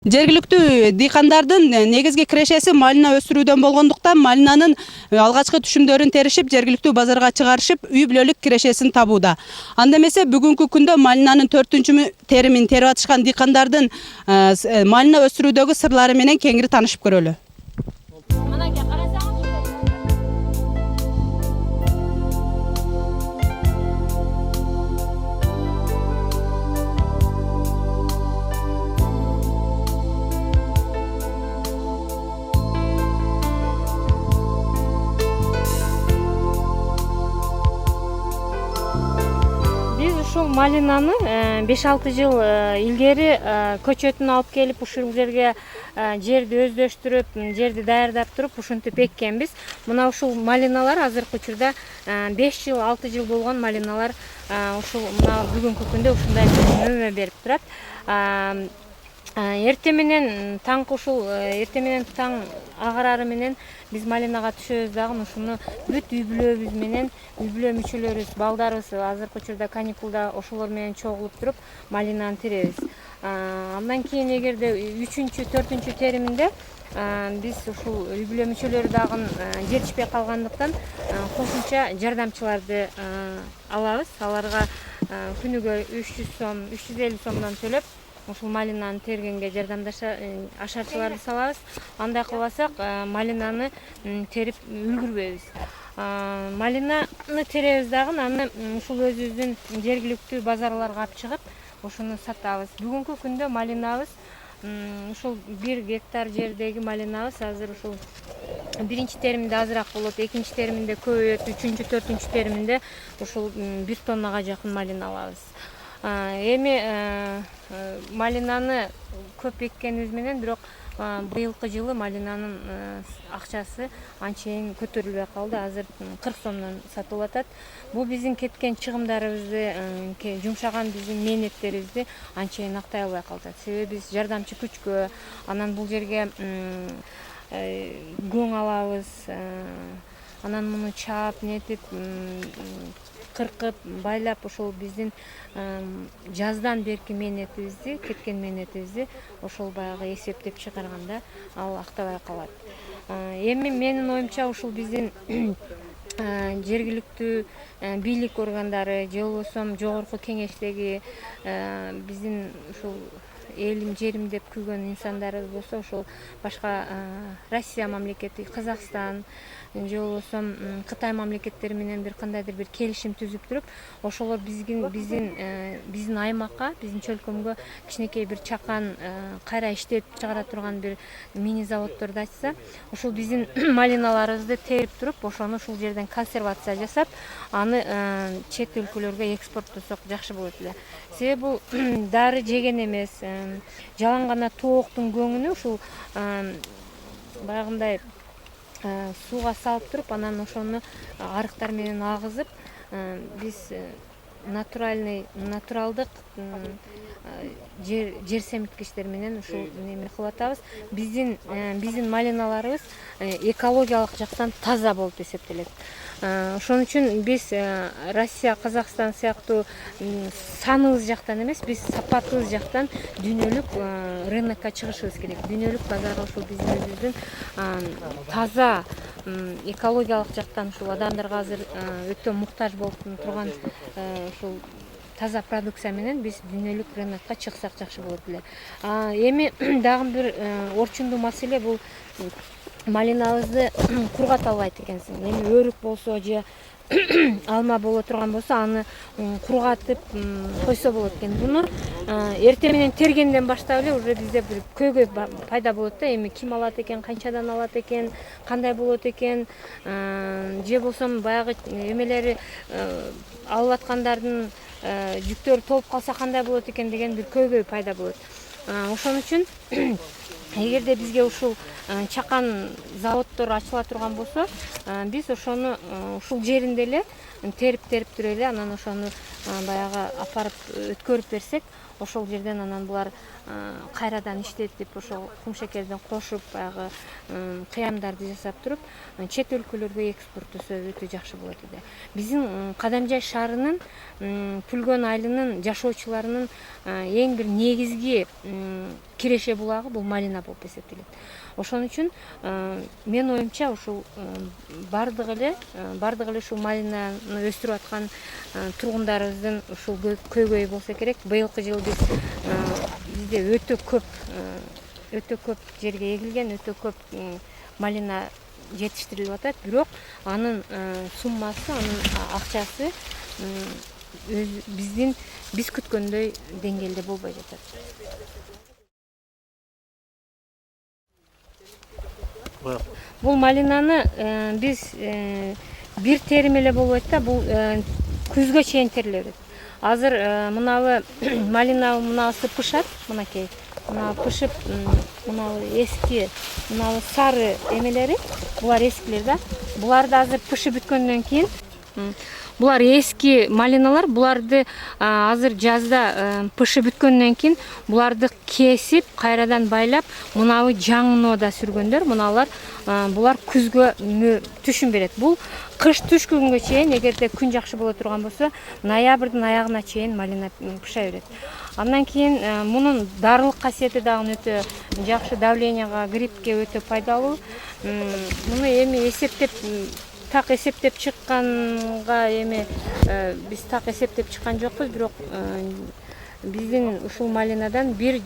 Жергиликтүү дыйкандардын негизги кирешеси малина өсүрүүдөн болгондуктан малинанын алгачкы түшүмдөрүн теришип, жергиликтүү базарга чыгарышып, үй бүлөлүк кирешесин табууда. Анда эмесе бүгүнкү күндө малинанын 4-чү теримин терип атышкан дыйкандардын малина өсүрүүдөгү сырлары менен кеңири таанышып көрөлү. Биз ушул малинаны 5-6 жыл илгери көчөтүн алып келип ушул жерге жерди өздөштүрүп, жерди даярдап туруп ушинтип эккенбиз. Мына ушул малиналар азыркы учурда 5 жыл, 6 жыл болгон малиналар ушул мына бүгүнкү күндө ушундай мөмө берип турат. Эртең менен таңкы ушул эртең менен таң агарары менен биз малинага түшөбүз дагы ушуну бүт үй бүлөбүз менен, үй бүлө мүчөлөрүбүз, балдарыбыз азыркы учурда каникулда ошолор менен чогулуп туруп малинаны теребиз. Андан кийин эгерде 3-чү, 4-чү териминде биз ушул үй бүлө мүчөлөрү дагы жетишпей калгандыктан кошумча жардамчыларды алабыз. Аларга күнүгө 300 сом, 350 сомдон төлөп ушул малинаны тергенге жардамдаша ашарчыларды салабыз. Андай кылбасак малинаны терип үлгүрбөйбүз. Малинаны теребиз дагы, аны ушул өзүбүздүн жергиликтүү базарларга алып чыгып, ошону сатабыз. Бүгүнкү күндө малинабыз ушул 1 гектар жердеги малинабыз азыр ушул биринчи териминде азыраак болот, экинчи териминде көбөйөт, 3-чү, 4-чү териминде ушул 1 тоннага жакын малина алабыз. Эми малинаны көп эккенибиз менен, бирок быйылкы жылы малинанын акчасы анчейин көтөрүлбөй калды. Азыр 40 сомдон сатылып атат. Бул биздин кеткен чыгымдарыбызды, жумшаган биздин мээнеттерибизди анчейин актай албай калат. Себеби биз жардамчы күчкө, анан бул жерге көң алабыз, анан муну чаап, нетип, кыркып, байлап ошол биздин жаздан берки мээнетибизди, кеткен мээнетибизди ошол баягы эсептеп чыгарганда ал актабай калат. Эми менин оюмча ушул биздин жергиликтүү бийлик органдары же болбосо жогорку кеңештеги биздин ушул элим жерим деп күйгөн инсандарыбыз болсо, ошол башка Россия мамлекети, Казакстан же болбосо Кытай мамлекеттери менен бир кандайдыр бир келишим түзүп туруп, ошолор биздин аймакка, биздин чөлкөмгө кичинекей бир чакан кайра иштеп чыгара турган бир мини заводдорду ачса, ушул биздин малиналарыбызды терип туруп, ошону ушул жерден консервация жасап, аны чет өлкөлөргө экспорттосок жакшы болот эле. Себеби бул дары жеген эмес, жалаң гана тооктун көңүнү ушул баягындай сууга салып туруп, анан ошону арыктар менен агызып, биз натуралдык жер семирткичтер менен ушул неме кылып атабыз. Биздин малиналарыбыз экологиялык жактан таза болуп эсептелет. Ошон үчүн биз Россия, Казакстан сыяктуу саныбыз жактан эмес, биз сапатыбыз жактан дүйнөлүк рынокко чыгышыбыз керек. Дүйнөлүк базарга ушул биздин өзүбүздүн таза экологиялык жактан ушул адамдарга азыр өтө муктаж болуп турган ушул таза продукция менен биз дүйнөлүк рынокко чыксак жакшы болот эле. Эми дагы бир орчундуу маселе бул малинабызды кургата албайт экенсиң. Эми өрүк болсо же алма боло турган болсо, аны кургатып койсо болот экен. Буну эртең менен тергенден баштап эле уже бизде бир көйгөй пайда болот да. Эми ким алат экен, канчадан алат экен, кандай болот экен, же болсо баягы эмелери алып аткандардын жүктөрү толуп калса кандай болот экен деген бир көйгөй пайда болот. Ошон үчүн эгерде бизге ушул чакан заводдор ачыла турган болсо, биз ошону ушул жеринде эле терип туруп эле, анан ошону баягы апарып өткөрүп берсек, ошол жерден анан булар кайрадан иштетип, ошол кумшекерден кошуп, баягы кыямдарды жасап туруп, чет өлкөлөргө экспорттосо өтө жакшы болот эле. Биздин Кадамжай шаарынын Пүлгөн айылынын жашоочуларынын эң бир негизги киреше булагы бул малина болуп эсептелет. Ошон үчүн менин оюмча ушул бардык эле ушул малинаны өстүрүп аткан тургундарыбыздын ушул көйгөйү болсо керек. Быйылкы жылы бизде өтө көп жерге эгилген, өтө көп малина жетиштирилип атат. Бирок анын суммасы, анын акчасы биз күткөндөй деңгээлде болбой жатат. Бул малинаны биз бир терим эле болбойт да, бул күзгө чейин терилет. Азыр мынабы малина мынабысы пышат, мынакей. Мына пышып, мынабы эски, мынабы сары эмелери, булар эскилер да. Буларды азыр пышып бүткөндөн кийин, булар эски малиналар, буларды азыр жазда пышып бүткөндөн кийин буларды кесип, кайрадан байлап, мынабы жаңыноода сүргөндөр, булар күзгө түшүм берет. Бул кыш түшкөнгө чейин, эгерде күн жакшы боло турган болсо, ноябрдын аягына чейин малина пыша берет. Андан кийин мунун дарылык касиети дагы өтө жакшы, давленияга, гриппке өтө пайдалуу. Муну эми эсептеп чыкканга биз так эсептеп чыккан жокпуз, бирок биздин ушул малинадан бир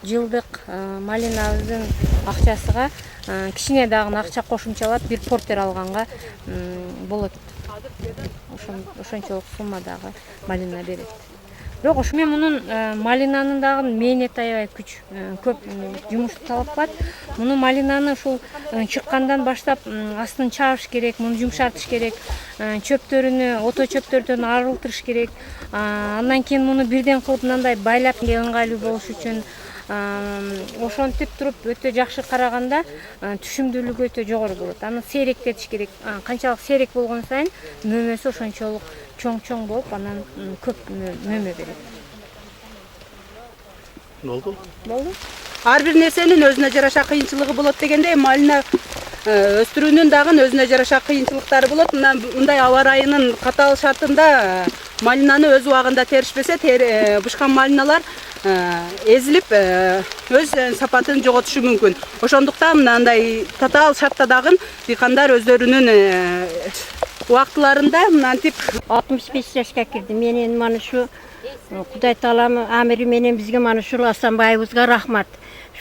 жылдык малинабыздын акчасыга кичине дагы акча кошумчалап бир портер алганга болот. Ошончолук суммадагы малина берет. Бирок ошо менен мунун малинанын дагы мээнети аябай көп жумуш талап кылат. Муну малинаны ушул чыккандан баштап астын чабыш керек, муну жумшартыш керек, чөптөрүнү, ото чөптөрдөн арылтырыш керек. Андан кийин муну бирден кылып мындай байлап ыңгайлуу болуш үчүн ошентип туруп өтө жакшы караганда түшүмдүүлүгү өтө жогору болот. Аны сейректетиш керек. Канчалык сейрек болгон сайын мөмөсү ошончолук чоң болуп, анан көп мөмө берет. Болду? Ар бир нерсенин өзүнө жараша кыйынчылыгы болот дегендей, малина өстүрүүнүн дагы өзүнө жараша кыйынчылыктары болот. Мындай аба ырайынын катаал шартында малинаны өз убагында теришпесе, бышкан малиналар эзилип, өз сапатын жоготушу мүмкүн. Ошондуктан мындай татаал шартта дагы дыйкандар өздөрүнүн убактыларында мынантип 65 жашка кирдим. Менен мана ушу Кудай Таалам амири менен бизге мана ушул Асанбайыбызга рахмат.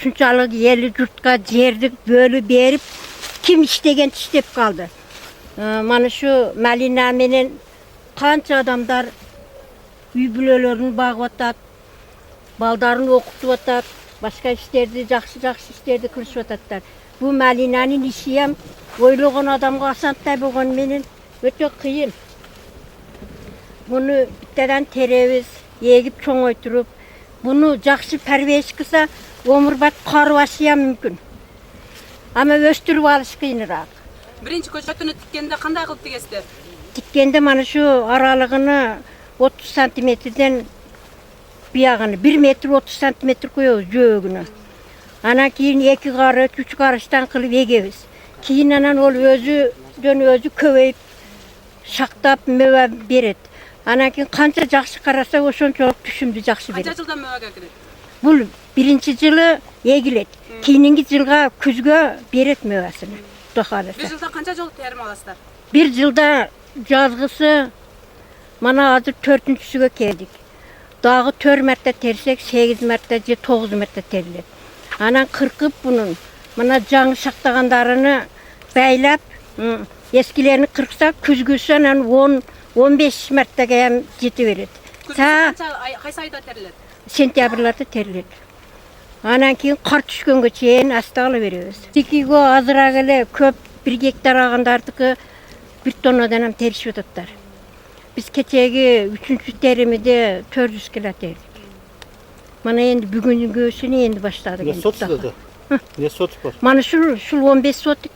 Шунчалык эли журтка жерди бөлүп берип, ким иштеген иштеп калды. Мана ушу малина менен канча адамдар үй бүлөлөрүн багып атат, балдарын окутуп атат, башка иштерди, жакшы иштерди кылышып ататтар. Бу малинанын иши ham ойлогон адамга асанттай болгон менен өтө кыйын. Буну биттеден теребиз, эгип чоңойтуруп, буну жакшы парбеш кылса, өмүрбат карыбашы ham мүмкүн. Ама өстүрүп алыш кыйыныраак. Биринчи көчөтүнү тиккенде кандай кылып тигесиздер? Тиккенде мана шу аралыгыны 30 сантиметрден биягыны 1 метр 30 сантиметр коебуз жөөгүнө. Анан кийин 2 карыш, 3 карыштан кылып эгебиз. Кийин анан ол өзү көбөйүп шактап мөбө берет. Анан кийин канча жакшы караса, ошончолук түшүмдү жакшы берет. Канча жылдан мөбөгө кирет? Бул биринчи жылы эгилет. Кийинки жылга күзгө берет мөбөсүн. Кудай кааласа. Бир жылда канча жол терим аласыздар? Бир жылда жазгысы мана азыр 4-сүгө келдик. Дагы 4 марта терсек 8 марта же 9 марта терилет. Анан кыркып бунун мына жаңы шактагандарыны байлап, эскилерин кыркса, күзгүсү анан 10-15 мартага ham жете берет. Кайсы айда терилет? Сентябрларда терилет. Анан кийин кар түшкөнгө чейин астагыла беребиз. Тикиго азыраак эле көп 1 гектар агандардыкы 1 тоннадан ham теришип ататтар. Biz keçegi 3-cü terimide 400 kilo terdik. Mana endi бүгүнгүсүнү endi başladık. Ne sotu? Ne sotu var? Mana şul 15 sotuk.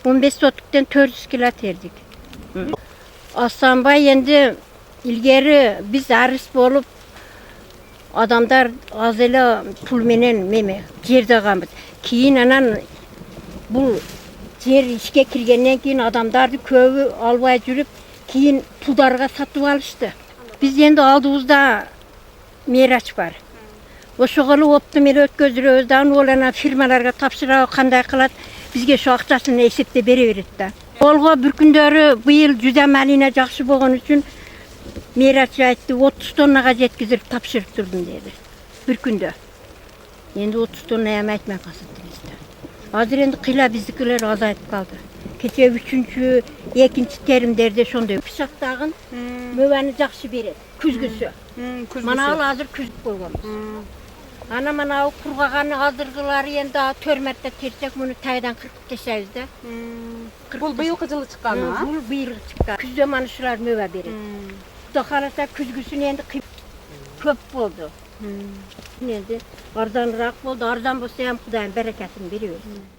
15 sotuktan 400 kilo terdik. Aslanbay endi ilgeri biz arız bolup adamlar az ele pul menen meme jerde kalmıdı. Keyin anan bu yer işke kirgenden keyin adamlardı köbü albay жүрүп keyin puldarga satıp alıştı. Biz endi aldığımızda Miraç var. Ошоголу оптум эле өткөздүрөбүз да, ал ана фирмаларга тапшырабы кандай кылат, бизге ошо акчасын эсептеп бере берет да. Колго бир күндөрү быйыл жүзө малина жакшы болгон үчүн мэрачы айтты 30 тоннага жеткизип тапшырып турдум деди. Бир күндө. Енді 30 тонна эми айтмай калсын да. Азыр енді кыйла биздикилер азайып калды. Кече 3-2 теримдерде ошондой пышактагын мөбаны жакшы берет. Күзгүсү. Мана ал азыр күзүп койгонбуз. Ана мана кургаганы азыркылары енді 4 марта терсек муну тайдан кыркып ташайбыз да. Бул быйылкы жылы чыкканы, а? Бул быйыл чыккан. Күздө мана ушулар мөбө берет. Кудо караса күзгүсүн енді көп болду. Енді арзаныраак болду. Арзан болсо ham Кудайым берекесин бере берсин.